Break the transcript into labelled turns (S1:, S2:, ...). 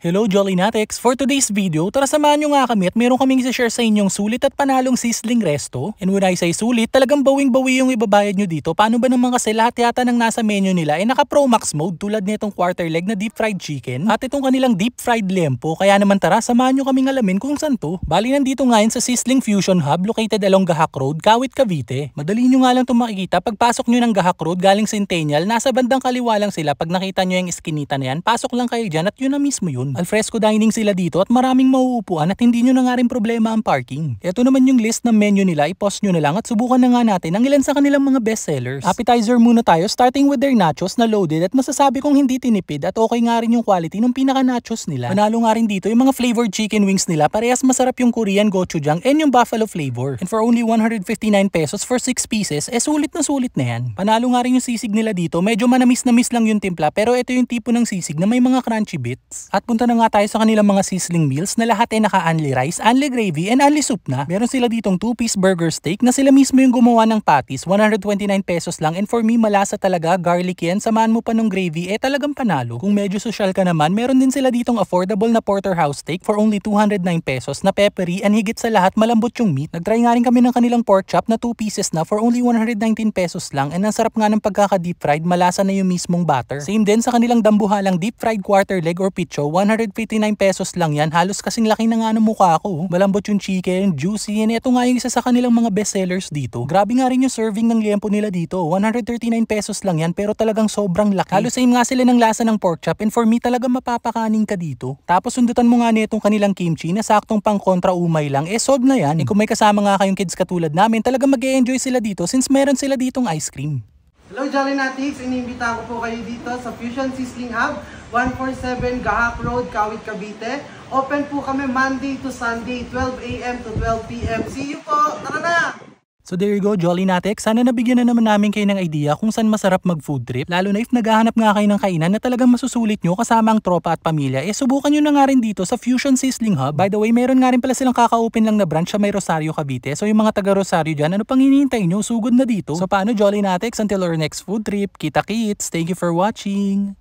S1: Hello Jollinatics! For today's video, tara samahan nyo nga kami at meron kaming i-share sa inyong sulit at panalong sizzling resto. And when I say sulit, talagang bawing-bawi yung ibabayad nyo dito. Paano ba naman kasi lahat yata ng nasa menu nila ay naka Pro Max mode tulad nitong quarter leg na deep fried chicken at itong kanilang deep fried lempo. Kaya naman tara, samahan nyo kaming alamin kung saan to. Bali nandito nga yun sa Sizzling Fusion Hub located along Gahak Road, Kawit, Cavite. Madali nyo nga lang itong makikita pagpasok nyo ng Gahak Road galing Centennial. Nasa bandang kaliwa lang sila. Pag nakita nyo yung iskinita na yan, pasok lang kayo dyan at yun na mismo yun. Alfresco dining sila dito at maraming mauupuan at hindi nyo na nga rin problema ang parking. Ito naman yung list ng menu nila, i-pause nyo na lang at subukan na nga natin ang ilan sa kanilang mga best sellers. Appetizer muna tayo starting with their nachos na loaded at masasabi kong hindi tinipid at okay nga rin yung quality ng pinaka nachos nila. Panalo nga rin dito yung mga flavored chicken wings nila, parehas masarap yung Korean gochujang and yung buffalo flavor. And for only 159 pesos for 6 pieces, sulit na yan. Panalo nga rin yung sisig nila dito, medyo manamis-namis lang yung timpla pero ito yung tipo ng sisig na may mga crunchy bits. At punta na nga tayo sa kanilang mga sizzling meals na lahat ay naka-unli rice, unli gravy, and unli soup na. Meron sila ditong 2-piece burger steak na sila mismo yung gumawa ng patties, 129 pesos lang, and for me malasa talaga, garlic yan, samahan mo pa ng gravy, talagang panalo. Kung medyo social ka naman, meron din sila ditong affordable na porterhouse steak for only 209 pesos na peppery and higit sa lahat malambot yung meat. Nagtry nga rin kami ng kanilang pork chop na 2 pieces na for only 119 pesos lang and ang sarap nga ng pagkaka-deep fried, malasa na yung mismong butter. Same din sa kanilang dambuhalang deep fried quarter leg or picho, 159 pesos lang yan. Halos kasing laki na nga ng mukha ko. Malambot yung chicken, juicy, and ito nga yung isa sa kanilang mga best sellers dito. Grabe nga rin yung serving ng liempo nila dito. 139 pesos lang yan pero talagang sobrang laki. Halos same nga sila ng lasa ng pork chop and for me talagang mapapakanin ka dito. Tapos sundutan mo nga nitong kanilang kimchi na saktong pang kontra umay lang. Sold na yan. Kung may kasama nga kayong kids katulad namin, talagang mag-e-enjoy sila dito since meron sila ditong ice cream.
S2: Hello Jollinatics! Iniimbita ko po kayo dito sa Fusion Sizzling Hub, 147 Gahak Road, Kawit, Cavite. Open po kami Monday to Sunday, 12 AM to 12 PM. See you po! Tara na!
S1: So there you go, Jollinatics. Sana nabigyan na naman namin kayo ng idea kung saan masarap mag-food trip. Lalo na if naghahanap nga kayo ng kainan na talagang masusulit nyo kasama ang tropa at pamilya, subukan nyo na nga rin dito sa Fusion Sizzling Hub. By the way, meron nga rin pala silang kaka-open lang na branch sa may Rosario, Cavite. So yung mga taga Rosario dyan, ano pang hinihintay nyo? Sugod na dito. So paano, Jollinatics? Until our next food trip, kita-kits! Thank you for watching!